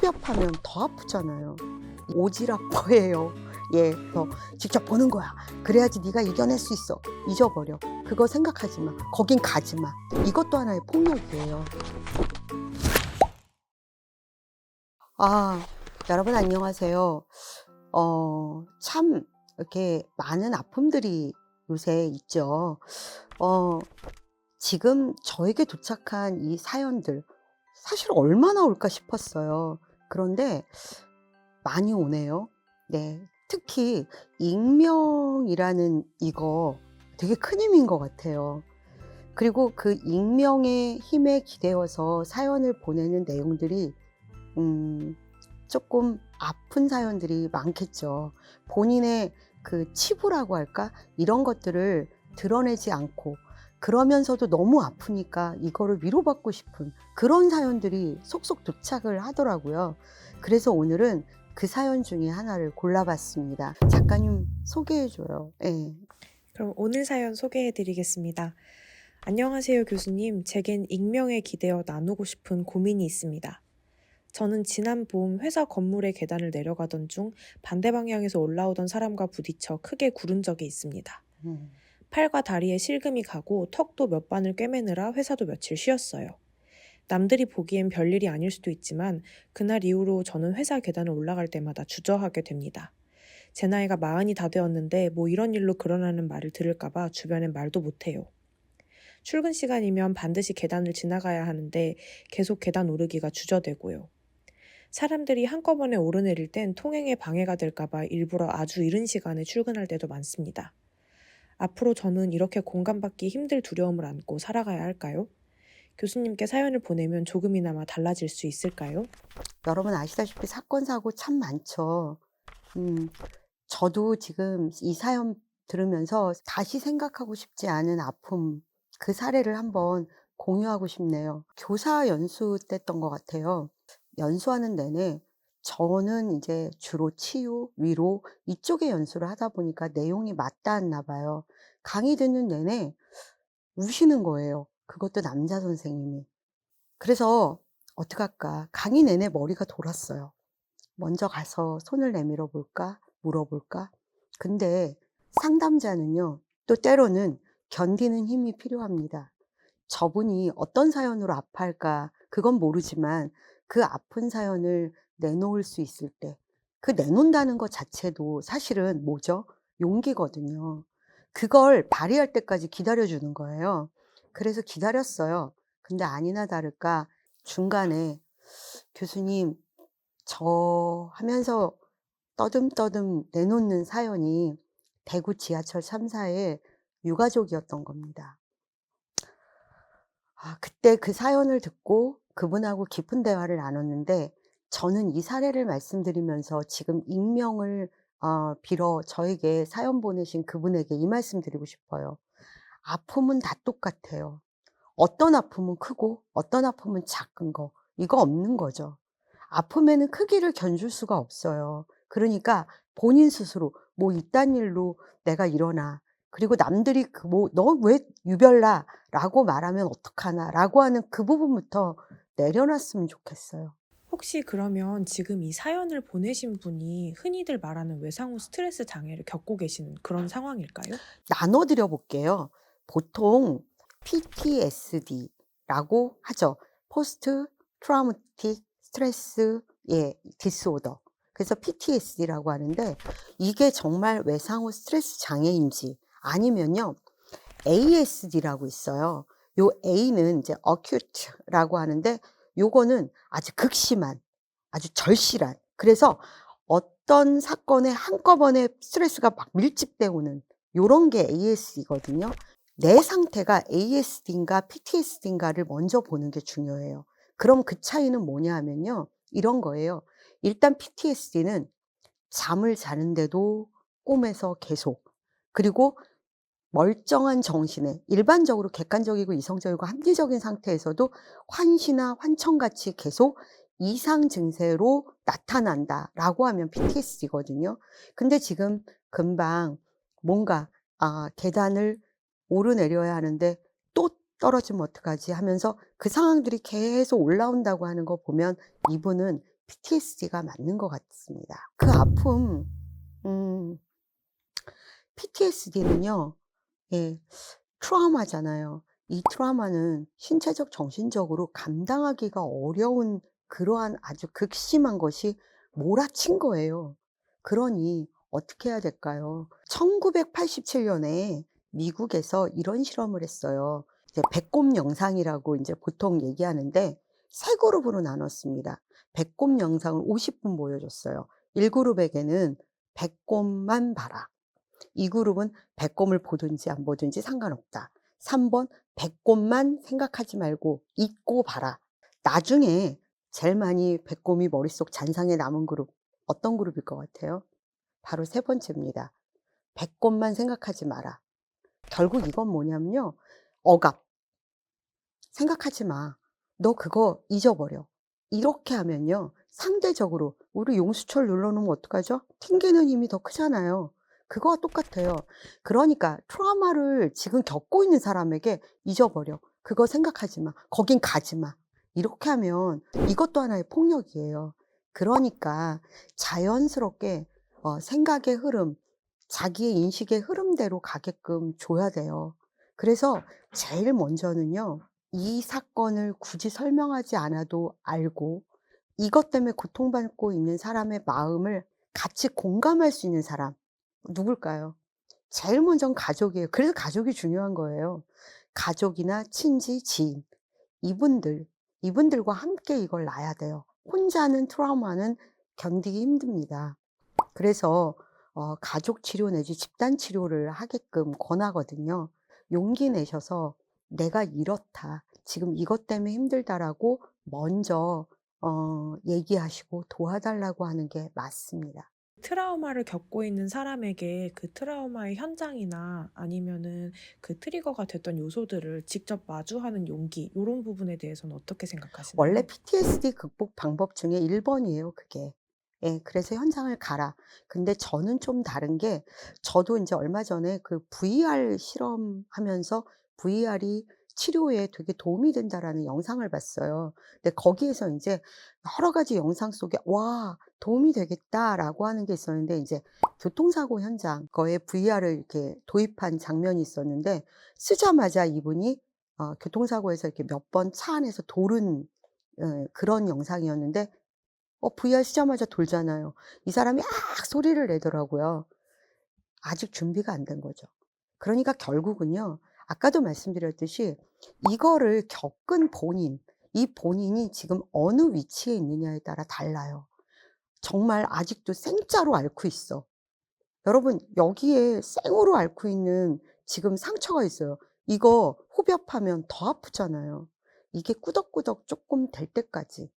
흡협하면 더 아프잖아요. 오지랖퍼예요. 예, 그래서 직접 보는 거야. 그래야지 네가 이겨낼 수 있어. 잊어버려. 그거 생각하지 마. 거긴 가지 마. 이것도 하나의 폭력이에요. 아, 여러분 안녕하세요. 참 이렇게 많은 아픔들이 요새 있죠. 어, 지금 저에게 도착한 이 사연들 사실 얼마나 올까 싶었어요. 그런데 많이 오네요. 네. 특히 익명이라는 이거 되게 큰 힘인 것 같아요. 그리고 그 익명의 힘에 기대어서 사연을 보내는 내용들이 조금 아픈 사연들이 많겠죠. 본인의 그 치부라고 할까? 이런 것들을 드러내지 않고 그러면서도 너무 아프니까 이거를 위로받고 싶은 그런 사연들이 속속 도착을 하더라고요. 그래서 오늘은 그 사연 중에 하나를 골라봤습니다. 작가님 소개해줘요. 예. 그럼 오늘 사연 소개해 드리겠습니다. 안녕하세요, 교수님. 제겐 익명에 기대어 나누고 싶은 고민이 있습니다. 저는 지난 봄 회사 건물의 계단을 내려가던 중 반대 방향에서 올라오던 사람과 부딪혀 크게 구른 적이 있습니다. 팔과 다리에 실금이 가고 턱도 몇 반을 꿰매느라 회사도 며칠 쉬었어요. 남들이 보기엔 별일이 아닐 수도 있지만 그날 이후로 저는 회사 계단을 올라갈 때마다 주저하게 됩니다. 제 나이가 40이 다 되었는데 뭐 이런 일로 그러라는 말을 들을까봐 주변엔 말도 못해요. 출근 시간이면 반드시 계단을 지나가야 하는데 계속 계단 오르기가 주저되고요. 사람들이 한꺼번에 오르내릴 땐 통행에 방해가 될까봐 일부러 아주 이른 시간에 출근할 때도 많습니다. 앞으로 저는 이렇게 공감받기 힘들 두려움을 안고 살아가야 할까요? 교수님께 사연을 보내면 조금이나마 달라질 수 있을까요? 여러분 아시다시피 사건 사고 참 많죠. 저도 지금 이 사연 들으면서 다시 생각하고 싶지 않은 아픔, 그 사례를 한번 공유하고 싶네요. 교사 연수 때였던 것 같아요. 연수하는 내내 저는 이제 주로 치유, 위로 이쪽에 연수를 하다 보니까 내용이 맞닿았나 봐요. 강의 듣는 내내 우시는 거예요. 그것도 남자 선생님이. 그래서 어떡할까? 강의 내내 머리가 돌았어요. 먼저 가서 손을 내밀어 볼까? 물어볼까? 근데 상담자는요, 또 때로는 견디는 힘이 필요합니다. 저분이 어떤 사연으로 아파할까? 그건 모르지만 그 아픈 사연을 내놓을 수 있을 때, 그 내놓는다는 것 자체도 사실은 뭐죠? 용기거든요. 그걸 발휘할 때까지 기다려주는 거예요. 그래서 기다렸어요. 근데 아니나 다를까 중간에 교수님, 저 하면서 떠듬떠듬 내놓는 사연이 대구 지하철 3사의 유가족이었던 겁니다. 그때 그 사연을 듣고 그분하고 깊은 대화를 나눴는데 저는 이 사례를 말씀드리면서 지금 익명을 빌어 저에게 사연 보내신 그분에게 이 말씀 드리고 싶어요. 아픔은 다 똑같아요. 어떤 아픔은 크고 어떤 아픔은 작은 거, 이거 없는 거죠. 아픔에는 크기를 견줄 수가 없어요. 그러니까 본인 스스로 뭐 이딴 일로 내가 일어나. 그리고 남들이 그 뭐 "너 왜 유별나?"라고 말하면 어떡하나.'라고 하는 그 부분부터 내려놨으면 좋겠어요. 혹시 그러면 지금 이 사연을 보내신 분이 흔히들 말하는 외상후 스트레스 장애를 겪고 계시는 그런 상황일까요? 나눠 드려 볼게요. 보통 PTSD라고 하죠. 포스트 트라우마틱 스트레스 디스오더. 그래서 PTSD라고 하는데 이게 정말 외상후 스트레스 장애인지 아니면요. ASD라고 있어요. 요 A는 이제 acute라고 하는데 요거는 아주 극심한 아주 절실한 그래서 어떤 사건에 한꺼번에 스트레스가 막 밀집돼 오는 요런 게 ASD거든요. 내 상태가 ASD인가 PTSD인가를 먼저 보는 게 중요해요. 그럼 그 차이는 뭐냐 하면요. 이런 거예요. 일단 PTSD는 잠을 자는데도 꿈에서 계속 그리고 멀쩡한 정신에 일반적으로 객관적이고 이성적이고 합리적인 상태에서도 환시나 환청같이 계속 이상 증세로 나타난다라고 하면 PTSD거든요. 근데 지금 금방 뭔가 계단을 오르내려야 하는데 '또 떨어지면 어떡하지?' 하면서 그 상황들이 계속 올라온다고 하는 거 보면 이분은 PTSD가 맞는 것 같습니다. 그 아픔, PTSD는요, 예, 트라우마잖아요. 이 트라우마는 신체적, 정신적으로 감당하기가 어려운 그러한 아주 극심한 것이 몰아친 거예요. 그러니 어떻게 해야 될까요? 1987년에 미국에서 이런 실험을 했어요. 이제 배꼽 영상이라고 이제 보통 얘기하는데 세 그룹으로 나눴습니다. 배꼽 영상을 50분 보여줬어요. 1그룹에게는 배꼽만 봐라. 이 그룹은 배꼽을 보든지 안 보든지 상관없다. 3번 배꼽만 생각하지 말고 잊고 봐라. 나중에 제일 많이 배꼽이 머릿속 잔상에 남은 그룹 어떤 그룹일 것 같아요? 바로 세 번째입니다. 배꼽만 생각하지 마라. 결국 이건 뭐냐면요. 억압. 생각하지 마. 너 그거 잊어버려. 이렇게 하면요. 상대적으로 우리 용수철 눌러놓으면 어떡하죠? 튕기는 힘이 더 크잖아요. 그거와 똑같아요. 그러니까 트라우마를 지금 겪고 있는 사람에게 잊어버려. 그거 생각하지 마. 거긴 가지 마. 이렇게 하면 이것도 하나의 폭력이에요. 그러니까 자연스럽게 생각의 흐름, 자기의 인식의 흐름대로 가게끔 줘야 돼요. 그래서 제일 먼저는요. 이 사건을 굳이 설명하지 않아도 알고 이것 때문에 고통받고 있는 사람의 마음을 같이 공감할 수 있는 사람 누굴까요? 제일 먼저는 가족이에요. 그래서 가족이 중요한 거예요. 가족이나 친지, 지인 이분들과 함께 이걸 놔야 돼요. 혼자는 트라우마는 견디기 힘듭니다. 그래서 가족 치료 내지 집단 치료를 하게끔 권하거든요. 용기 내셔서 "내가 이렇다. 지금 이것 때문에 힘들다."라고 먼저 얘기하시고 도와달라고 하는 게 맞습니다. 트라우마를 겪고 있는 사람에게 그 트라우마의 현장이나 아니면은 그 트리거가 됐던 요소들을 직접 마주하는 용기, 요런 부분에 대해서는 어떻게 원래 생각하시나요? PTSD 극복 방법 중에 1 번이에요 그게. 예. 그래서 현장을 가라. 근데 저는 좀 다른 게 저도 인제 얼마 전에 그 VR 실험하면서 VR이 치료에 되게 도움이 된다라는 영상을 봤어요. 근데 거기에서 인제 여러 가지 영상 속에 '와 도움이 되겠다.'라고 하는 게 있었는데 인제 교통사고 현장 거에 VR을 이렇게 도입한 장면이 있었는데 쓰자마자 이분이 교통사고에서 이렇게 몇 번 차 안에서 돌은 그런 영상이었는데 VR 쓰자마자 돌잖아요. 이 사람이 악 소리를 내더라고요. 아직 준비가 안 된 거죠. 그러니까 결국은요. 아까도 말씀드렸듯이 이거를 겪은 본인, 이 본인이 지금 어느 위치에 있느냐에 따라 달라요. 정말 아직도 생짜로 앓고 있어. 여러분 여기에 생으로 앓고 있는 지금 상처가 있어요. 이거 후벼파면 더 아프잖아요. 이게 꾸덕꾸덕 쪼끔 될 때까지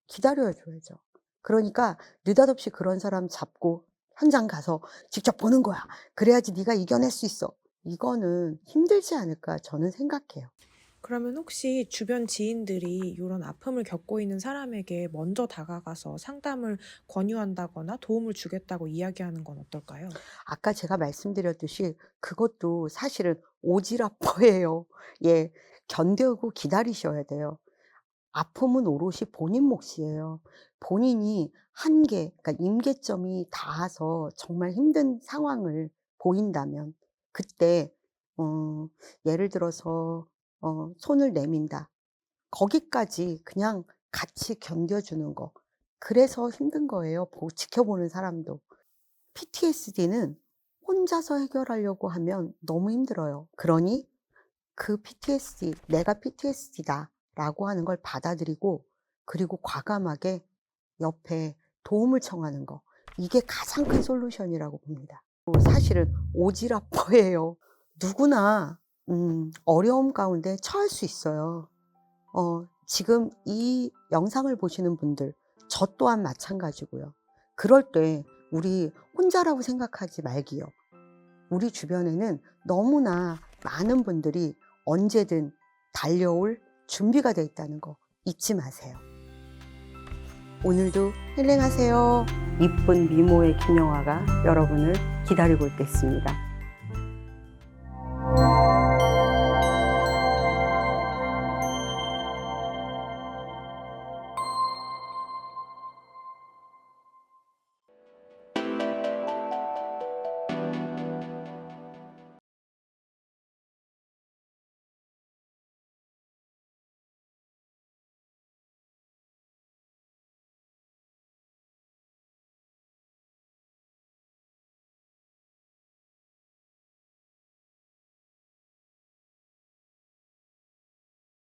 기다려 줘야죠. 그러니까 느닷없이 그런 사람 잡고 현장 가서 직접 보는 거야. 그래야지 네가 이겨낼 수 있어. 이거는 힘들지 않을까 저는 생각해요. 그러면 혹시 주변 지인들이 요런 아픔을 겪고 있는 사람에게 먼저 다가가서 상담을 권유한다거나 도움을 주겠다고 이야기하는 건 어떨까요? 아까 제가 말씀드렸듯이 그것도 사실은 오지랖퍼예요. 예. 견디고 기다리셔야 돼요. 아픔은 오롯이 본인 몫이에요. 본인이 한계 그러니까 임계점이 닿아서 정말 힘든 상황을 보인다면 그때 어 예를 들어서 손을 내민다. 거기까지 그냥 같이 견뎌 주는 거. 그래서 힘든 거예요 지켜보는 사람도. PTSD는 혼자서 해결하려고 하면 너무 힘들어요. 그러니 그 PTSD, '내가 PTSD다.'라고 하는 걸 받아들이고 그리고 과감하게 옆에 도움을 청하는 거. 이게 가장 큰 솔루션이라고 봅니다. 사실은 오지랖퍼예요. 누구나 어려움 가운데 처할 수 있어요. 지금 이 영상을 보시는 분들 저 또한 마찬가지고요. 그럴 때 우리 혼자라고 생각하지 말기요. 우리 주변에는 너무나 많은 분들이 언제든 달려올 준비가 돼 있다는 거 잊지 마세요. 오늘도 힐링하세요. 이쁜 미모의 김영화가 여러분을 기다리고 있겠습니다.